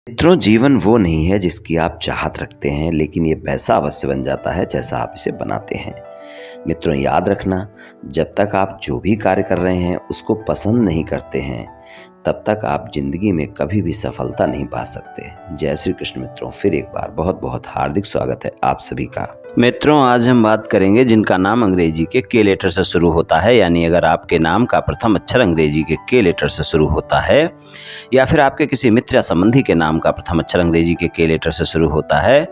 मित्रों, जीवन वो नहीं है जिसकी आप चाहत रखते हैं, लेकिन ये वैसा अवश्य बन जाता है जैसा आप इसे बनाते हैं। मित्रों, याद रखना, जब तक आप जो भी कार्य कर रहे हैं उसको पसंद नहीं करते हैं, तब तक आप जिंदगी में कभी भी सफलता नहीं पा सकते। जय श्री कृष्ण। मित्रों, फिर एक बार बहुत बहुत हार्दिक स्वागत है आप सभी का। मित्रों, आज हम बात करेंगे जिनका नाम अंग्रेजी के के लेटर से शुरू होता है, यानी अगर आपके नाम का प्रथम अक्षर अंग्रेजी के के लेटर से शुरू होता है, या फिर आपके किसी मित्र या संबंधी के नाम का प्रथम अक्षर अंग्रेजी के लेटर से शुरू होता है,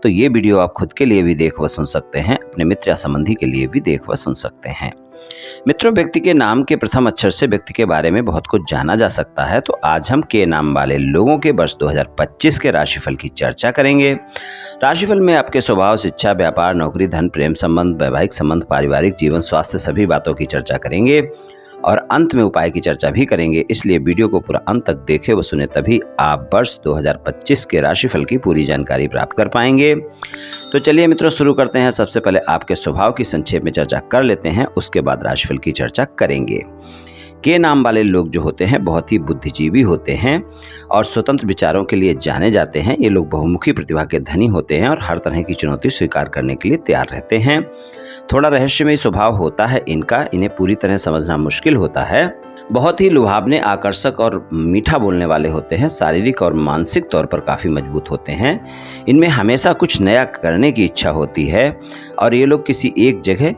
तो ये वीडियो आप खुद के लिए भी देख व सुन सकते हैं, अपने मित्र या संबंधी के लिए भी देख व सुन सकते हैं। मित्रों, व्यक्ति के नाम के प्रथम अक्षर से व्यक्ति के बारे में बहुत कुछ जाना जा सकता है। तो आज हम के नाम वाले लोगों के वर्ष 2025 के राशिफल की चर्चा करेंगे। राशिफल में आपके स्वभाव, शिक्षा, व्यापार, नौकरी, धन, प्रेम संबंध, वैवाहिक संबंध, पारिवारिक जीवन, स्वास्थ्य, सभी बातों की चर्चा करेंगे और अंत में उपाय की चर्चा भी करेंगे। इसलिए वीडियो को पूरा अंत तक देखें व सुने, तभी आप वर्ष 2025 के राशिफल की पूरी जानकारी प्राप्त कर पाएंगे। तो चलिए मित्रों, शुरू करते हैं। सबसे पहले आपके स्वभाव की संक्षेप में चर्चा कर लेते हैं, उसके बाद राशिफल की चर्चा करेंगे। के नाम वाले लोग जो होते हैं बहुत ही बुद्धिजीवी होते हैं और स्वतंत्र विचारों के लिए जाने जाते हैं। ये लोग बहुमुखी प्रतिभा के धनी होते हैं और हर तरह की चुनौती स्वीकार करने के लिए तैयार रहते हैं। थोड़ा रहस्यमय स्वभाव होता है इनका, इन्हें पूरी तरह समझना मुश्किल होता है। बहुत ही लुभावने, आकर्षक और मीठा बोलने वाले होते हैं। शारीरिक और मानसिक तौर पर काफ़ी मजबूत होते हैं। इनमें हमेशा कुछ नया करने की इच्छा होती है और ये लोग किसी एक जगह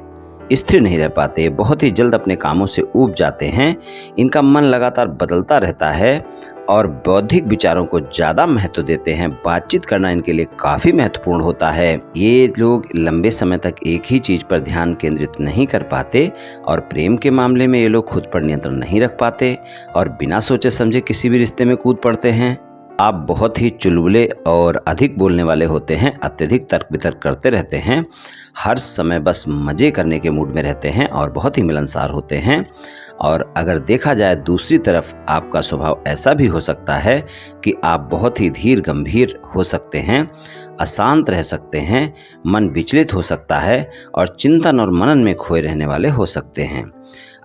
स्थिर नहीं रह पाते, बहुत ही जल्द अपने कामों से ऊब जाते हैं। इनका मन लगातार बदलता रहता है और बौद्धिक विचारों को ज़्यादा महत्व देते हैं। बातचीत करना इनके लिए काफ़ी महत्वपूर्ण होता है। ये लोग लंबे समय तक एक ही चीज़ पर ध्यान केंद्रित नहीं कर पाते और प्रेम के मामले में ये लोग खुद पर नियंत्रण नहीं रख पाते और बिना सोचे समझे किसी भी रिश्ते में कूद पड़ते हैं। आप बहुत ही चुलबुले और अधिक बोलने वाले होते हैं, अत्यधिक तर्क वितर्क करते रहते हैं, हर समय बस मज़े करने के मूड में रहते हैं और बहुत ही मिलनसार होते हैं। और अगर देखा जाए दूसरी तरफ, आपका स्वभाव ऐसा भी हो सकता है कि आप बहुत ही धीर गंभीर हो सकते हैं, अशांत रह सकते हैं, मन विचलित हो सकता है और चिंतन और मनन में खोए रहने वाले हो सकते हैं।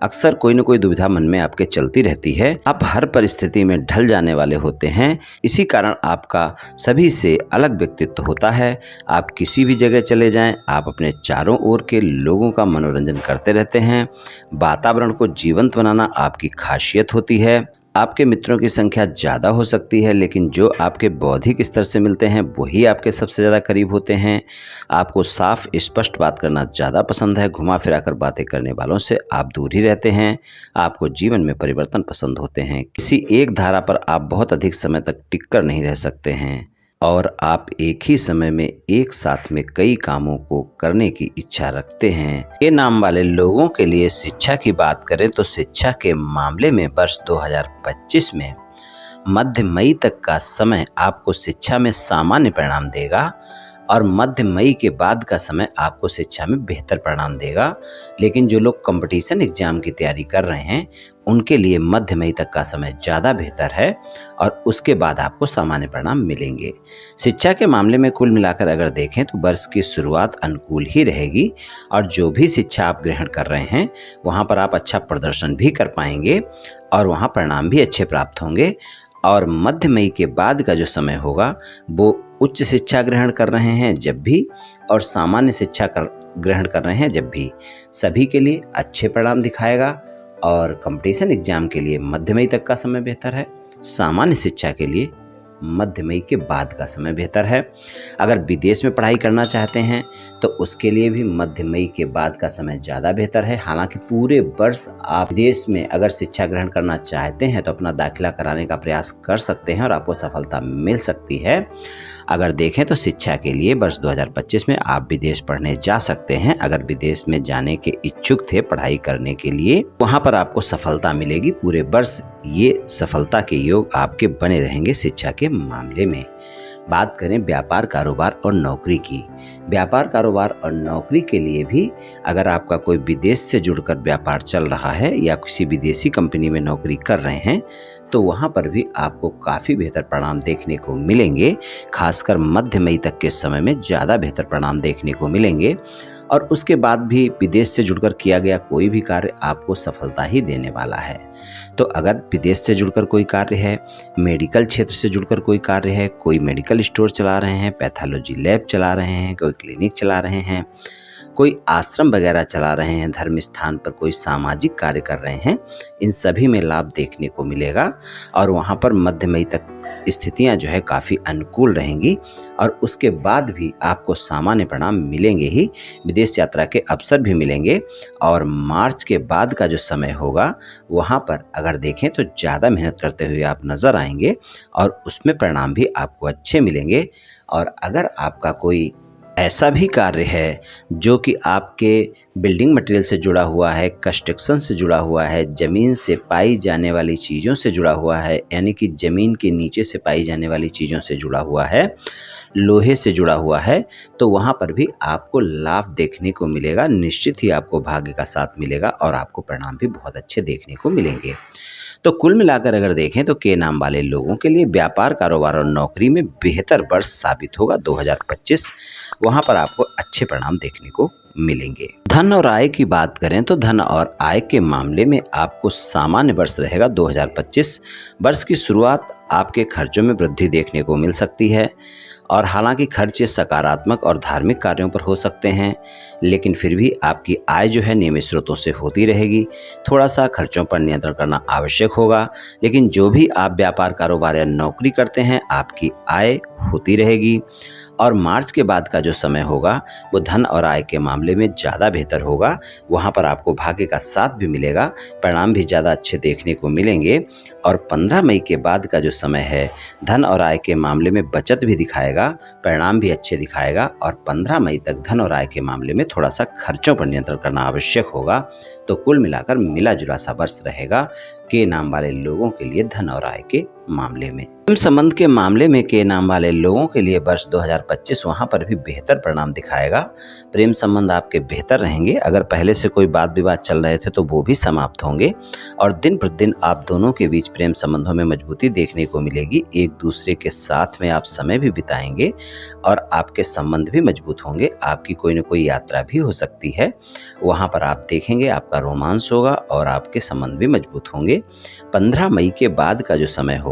अक्सर कोई न कोई दुविधा मन में आपके चलती रहती है। आप हर परिस्थिति में ढल जाने वाले होते हैं। इसी कारण आपका सभी से अलग व्यक्तित्व होता है। आप किसी भी जगह चले जाएं, आप अपने चारों ओर के लोगों का मनोरंजन करते रहते हैं। वातावरण को जीवंत बनाना आपकी खासियत होती है। आपके मित्रों की संख्या ज़्यादा हो सकती है, लेकिन जो आपके बौद्धिक स्तर से मिलते हैं वही आपके सबसे ज़्यादा करीब होते हैं। आपको साफ स्पष्ट बात करना ज़्यादा पसंद है। घुमा फिरा कर बातें करने वालों से आप दूर ही रहते हैं। आपको जीवन में परिवर्तन पसंद होते हैं। किसी एक धारा पर आप बहुत अधिक समय तक टिक कर नहीं रह सकते हैं और आप एक ही समय में एक साथ में कई कामों को करने की इच्छा रखते हैं। ये नाम वाले लोगों के लिए शिक्षा की बात करें तो शिक्षा के मामले में वर्ष 2025 में मध्य मई तक का समय आपको शिक्षा में सामान्य परिणाम देगा और मध्य मई के बाद का समय आपको शिक्षा में बेहतर परिणाम देगा। लेकिन जो लोग कंपटीशन एग्जाम की तैयारी कर रहे हैं उनके लिए मध्य मई तक का समय ज़्यादा बेहतर है और उसके बाद आपको सामान्य परिणाम मिलेंगे। शिक्षा के मामले में कुल मिलाकर अगर देखें तो वर्ष की शुरुआत अनुकूल ही रहेगी और जो भी शिक्षा आप ग्रहण कर रहे हैं वहाँ पर आप अच्छा प्रदर्शन भी कर पाएंगे और वहाँ परिणाम भी अच्छे प्राप्त होंगे। और मध्य मई के बाद का जो समय होगा वो उच्च शिक्षा ग्रहण कर रहे हैं जब भी और सामान्य शिक्षा ग्रहण कर रहे हैं जब भी, सभी के लिए अच्छे परिणाम दिखाएगा। और कंपटीशन एग्जाम के लिए मध्य मई तक का समय बेहतर है, सामान्य शिक्षा के लिए मध्य मई के बाद का समय बेहतर है। अगर विदेश में पढ़ाई करना चाहते हैं तो उसके लिए भी मध्य मई के बाद का समय ज़्यादा बेहतर है। हालांकि पूरे वर्ष आप विदेश में अगर शिक्षा ग्रहण करना चाहते हैं तो अपना दाखिला कराने का प्रयास कर सकते हैं और आपको सफलता मिल सकती है। अगर देखें तो शिक्षा के लिए वर्ष 2025 में आप विदेश पढ़ने जा सकते हैं। अगर विदेश में जाने के इच्छुक थे पढ़ाई करने के लिए, वहाँ पर आपको सफलता मिलेगी। पूरे वर्ष ये सफलता के योग आपके बने रहेंगे शिक्षा के मामले में। बात करें व्यापार, कारोबार और नौकरी की। व्यापार, कारोबार और नौकरी के लिए भी अगर आपका कोई विदेश से जुड़कर व्यापार चल रहा है या किसी विदेशी कंपनी में नौकरी कर रहे हैं तो वहाँ पर भी आपको काफ़ी बेहतर परिणाम देखने को मिलेंगे। खासकर मध्य मई तक के समय में ज़्यादा बेहतर परिणाम देखने को मिलेंगे और उसके बाद भी विदेश से जुड़कर किया गया कोई भी कार्य आपको सफलता ही देने वाला है। तो अगर विदेश से जुड़कर कोई कार्य है, मेडिकल क्षेत्र से जुड़कर कोई कार्य है, कोई मेडिकल स्टोर चला रहे हैं, पैथोलॉजी लैब चला रहे हैं, कोई क्लिनिक चला रहे हैं, कोई आश्रम वगैरह चला रहे हैं, धर्म स्थान पर कोई सामाजिक कार्य कर रहे हैं, इन सभी में लाभ देखने को मिलेगा और वहाँ पर मध्य मई तक स्थितियाँ जो है काफ़ी अनुकूल रहेंगी और उसके बाद भी आपको सामान्य परिणाम मिलेंगे ही, विदेश यात्रा के अवसर भी मिलेंगे और मार्च के बाद का जो समय होगा वहाँ पर अगर देखें तो ज़्यादा मेहनत करते हुए आप नज़र आएंगे और उसमें परिणाम भी आपको अच्छे मिलेंगे। और अगर आपका कोई ऐसा भी कार्य है जो कि आपके बिल्डिंग मटेरियल से जुड़ा हुआ है, कंस्ट्रक्शन से जुड़ा हुआ है, ज़मीन से पाई जाने वाली चीज़ों से जुड़ा हुआ है, यानी कि ज़मीन के नीचे से पाई जाने वाली चीज़ों से जुड़ा हुआ है, लोहे से जुड़ा हुआ है, तो वहाँ पर भी आपको लाभ देखने को मिलेगा। निश्चित ही आपको भाग्य का साथ मिलेगा और आपको परिणाम भी बहुत अच्छे देखने को मिलेंगे। तो कुल मिलाकर अगर देखें तो के नाम वाले लोगों के लिए व्यापार, कारोबार और नौकरी में बेहतर वर्ष साबित होगा 2025। वहाँ पर आपको अच्छे परिणाम देखने को मिलेंगे। धन और आय की बात करें तो धन और आय के मामले में आपको सामान्य वर्ष रहेगा 2025। वर्ष की शुरुआत आपके खर्चों में वृद्धि देखने को मिल सकती है और हालांकि खर्चे सकारात्मक और धार्मिक कार्यों पर हो सकते हैं, लेकिन फिर भी आपकी आय जो है नियमित स्रोतों से होती रहेगी। थोड़ा सा खर्चों पर नियंत्रण करना आवश्यक होगा, लेकिन जो भी आप व्यापार, कारोबार या नौकरी करते हैं आपकी आय होती रहेगी। और मार्च के बाद का जो समय होगा वो धन और आय के मामले में ज़्यादा बेहतर होगा। वहाँ पर आपको भाग्य का साथ भी मिलेगा, परिणाम भी ज़्यादा अच्छे देखने को मिलेंगे। और 15 मई के बाद का जो समय है धन और आय के मामले में बचत भी दिखाएगा, परिणाम भी अच्छे दिखाएगा और 15 मई तक धन और आय के मामले में थोड़ा सा खर्चों पर नियंत्रण करना आवश्यक होगा। तो कुल मिलाकर मिला जुला सा वर्ष रहेगा के नाम वाले लोगों के लिए धन और आय के मामले में। प्रेम संबंध के मामले में के नाम वाले लोगों के लिए वर्ष 2025 वहां पर भी बेहतर परिणाम दिखाएगा। प्रेम संबंध आपके बेहतर रहेंगे। अगर पहले से कोई वाद विवाद चल रहे थे तो वो भी समाप्त होंगे और दिन प्रतिदिन आप दोनों के बीच प्रेम संबंधों में मजबूती देखने को मिलेगी। एक दूसरे के साथ में आप समय भी बिताएंगे और आपके संबंध भी मजबूत होंगे। आपकी कोई न कोई यात्रा भी हो सकती है, वहां पर आप देखेंगे आपका रोमांस होगा और आपके संबंध भी मजबूत होंगे। 15 मई के बाद का जो समय होगा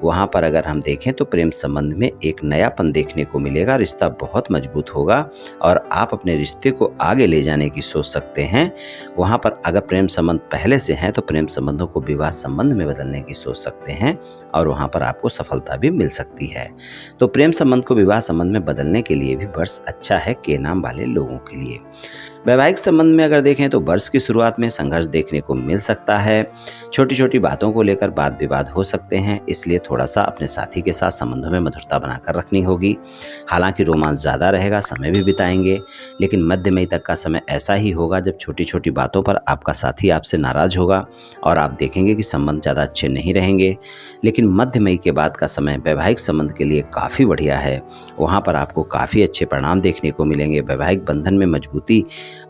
वहाँ पर अगर हम देखें तो प्रेम संबंध में एक नयापन देखने को मिलेगा। रिश्ता बहुत मजबूत होगा और आप अपने रिश्ते को आगे ले जाने की सोच सकते हैं। वहाँ पर अगर प्रेम संबंध पहले से हैं तो प्रेम संबंधों को विवाह संबंध में बदलने की सोच सकते हैं और वहाँ पर आपको सफलता भी मिल सकती है। तो प्रेम संबंध को विवाह संबंध में बदलने के लिए भी वर्ष अच्छा है के नाम वाले लोगों के लिए। वैवाहिक संबंध में अगर देखें तो वर्ष की शुरुआत में संघर्ष देखने को मिल सकता है। छोटी छोटी बातों को लेकर वाद विवाद हो सकते हैं, इसलिए थोड़ा सा अपने साथी के साथ संबंधों में मधुरता बनाकर रखनी होगी। हालांकि रोमांस ज़्यादा रहेगा, समय भी बिताएंगे, लेकिन मध्य मई तक का समय ऐसा ही होगा जब छोटी छोटी बातों पर आपका साथी आपसे नाराज़ होगा और आप देखेंगे कि संबंध ज़्यादा अच्छे नहीं रहेंगे। लेकिन मध्य मई के बाद का समय वैवाहिक संबंध के लिए काफ़ी बढ़िया है। वहाँ पर आपको काफ़ी अच्छे परिणाम देखने को मिलेंगे। वैवाहिक बंधन में मजबूती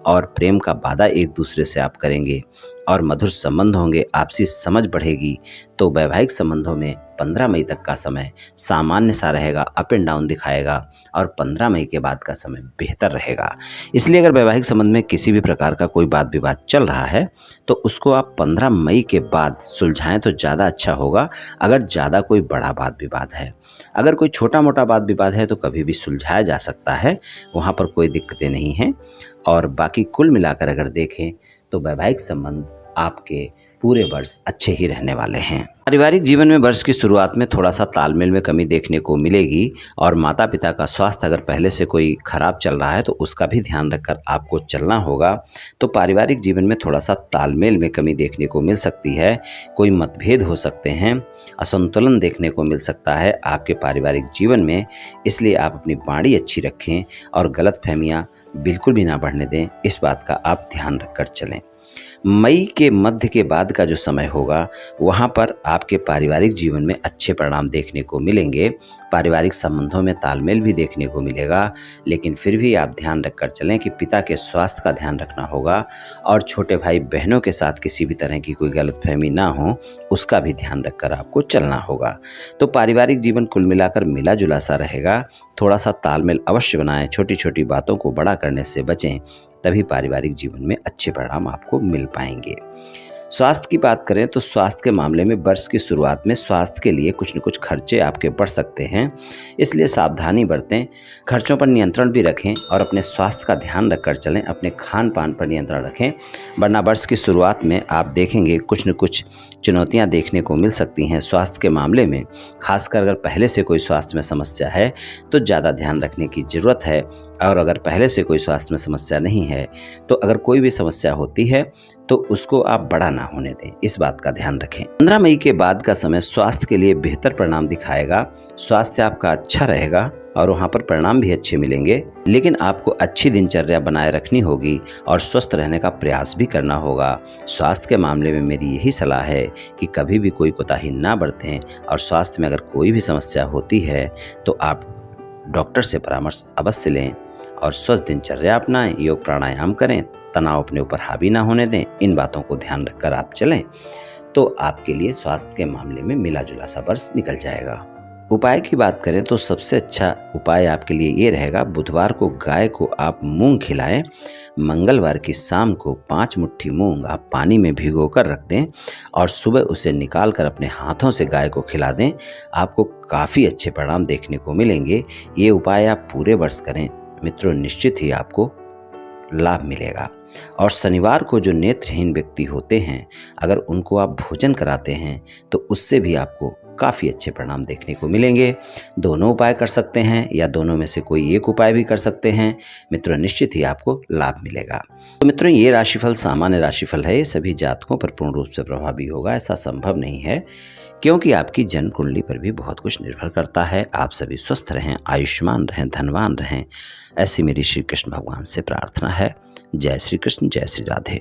और प्रेम का वादा एक दूसरे से आप करेंगे और मधुर संबंध होंगे, आपसी समझ बढ़ेगी। तो वैवाहिक संबंधों में 15 मई तक का समय सामान्य सा रहेगा, अप एंड डाउन दिखाएगा और 15 मई के बाद का समय बेहतर रहेगा। इसलिए अगर वैवाहिक संबंध में किसी भी प्रकार का कोई वाद विवाद चल रहा है तो उसको आप 15 मई के बाद सुलझाएं तो ज़्यादा अच्छा होगा। अगर ज़्यादा कोई बड़ा वाद विवाद है, अगर कोई छोटा मोटा वाद विवाद है तो कभी भी सुलझाया जा सकता है, वहाँ पर कोई दिक्कतें नहीं हैं। और बाकी कुल मिलाकर अगर देखें तो वैवाहिक संबंध आपके पूरे वर्ष अच्छे ही रहने वाले हैं। पारिवारिक जीवन में वर्ष की शुरुआत में थोड़ा सा तालमेल में कमी देखने को मिलेगी और माता पिता का स्वास्थ्य अगर पहले से कोई खराब चल रहा है तो उसका भी ध्यान रखकर आपको चलना होगा। तो पारिवारिक जीवन में थोड़ा सा तालमेल में कमी देखने को मिल सकती है, कोई मतभेद हो सकते हैं, असंतुलन देखने को मिल सकता है आपके पारिवारिक जीवन में। इसलिए आप अपनी वाणी अच्छी रखें और गलतफहमियां बिल्कुल भी ना बढ़ने दें, इस बात का आप ध्यान रखकर चलें। मई के मध्य के बाद का जो समय होगा वहाँ पर आपके पारिवारिक जीवन में अच्छे परिणाम देखने को मिलेंगे। पारिवारिक संबंधों में तालमेल भी देखने को मिलेगा, लेकिन फिर भी आप ध्यान रखकर चलें कि पिता के स्वास्थ्य का ध्यान रखना होगा और छोटे भाई बहनों के साथ किसी भी तरह की कोई गलतफहमी ना हो, उसका भी ध्यान रखकर आपको चलना होगा। तो पारिवारिक जीवन कुल मिलाकर मिला जुला सा रहेगा। थोड़ा सा तालमेल अवश्य बनाएं, छोटी छोटी बातों को बड़ा करने से बचें, तभी पारिवारिक जीवन में अच्छे परिणाम आपको मिल पाएंगे। स्वास्थ्य की बात करें तो स्वास्थ्य के मामले में वर्ष की शुरुआत में स्वास्थ्य के लिए कुछ न कुछ खर्चे आपके बढ़ सकते हैं, इसलिए सावधानी बरतें, खर्चों पर नियंत्रण भी रखें और अपने स्वास्थ्य का ध्यान रखकर चलें। अपने खान पान पर नियंत्रण रखें, वरना वर्ष की शुरुआत में आप देखेंगे कुछ न कुछ चुनौतियां देखने को मिल सकती हैं स्वास्थ्य के मामले में। खासकर अगर पहले से कोई स्वास्थ्य में समस्या है तो ज़्यादा ध्यान रखने की ज़रूरत है, और अगर पहले से कोई स्वास्थ्य में समस्या नहीं है तो अगर कोई भी समस्या होती है तो उसको आप बड़ा ना होने दें, इस बात का ध्यान रखें। 15 मई के बाद का समय स्वास्थ्य के लिए बेहतर परिणाम दिखाएगा। स्वास्थ्य आपका अच्छा रहेगा और वहाँ पर परिणाम भी अच्छे मिलेंगे, लेकिन आपको अच्छी दिनचर्या बनाए रखनी होगी और स्वस्थ रहने का प्रयास भी करना होगा। स्वास्थ्य के मामले में मेरी यही सलाह है कि कभी भी कोई कोताही ना बरतें, और स्वास्थ्य में अगर कोई भी समस्या होती है तो आप डॉक्टर से परामर्श अवश्य लें और स्वस्थ दिनचर्या अपनाएं, योग प्राणायाम करें, तनाव अपने ऊपर हावी ना होने दें। इन बातों को ध्यान रखकर आप चलें तो आपके लिए स्वास्थ्य के मामले में मिला जुला सा वर्ष निकल जाएगा। उपाय की बात करें तो सबसे अच्छा उपाय आपके लिए ये रहेगा, बुधवार को गाय को आप मूंग खिलाएं। मंगलवार की शाम को 5 मुट्ठी मूंग आप पानी में भिगो कर रख दें और सुबह उसे निकाल कर अपने हाथों से गाय को खिला दें। आपको काफ़ी अच्छे परिणाम देखने को मिलेंगे। ये उपाय आप पूरे वर्ष करें मित्रों, निश्चित ही आपको लाभ मिलेगा। और शनिवार को जो नेत्रहीन व्यक्ति होते हैं, अगर उनको आप भोजन कराते हैं तो उससे भी आपको काफ़ी अच्छे परिणाम देखने को मिलेंगे। दोनों उपाय कर सकते हैं या दोनों में से कोई एक उपाय भी कर सकते हैं मित्रों, निश्चित ही आपको लाभ मिलेगा। तो मित्रों, ये राशिफल सामान्य राशिफल है, ये सभी जातकों पर पूर्ण रूप से प्रभावी होगा ऐसा संभव नहीं है, क्योंकि आपकी जन्म कुंडली पर भी बहुत कुछ निर्भर करता है। आप सभी स्वस्थ रहें, आयुष्मान रहें, धनवान रहें, ऐसी मेरी श्री कृष्ण भगवान से प्रार्थना है। जय श्री कृष्ण, जय श्री राधे।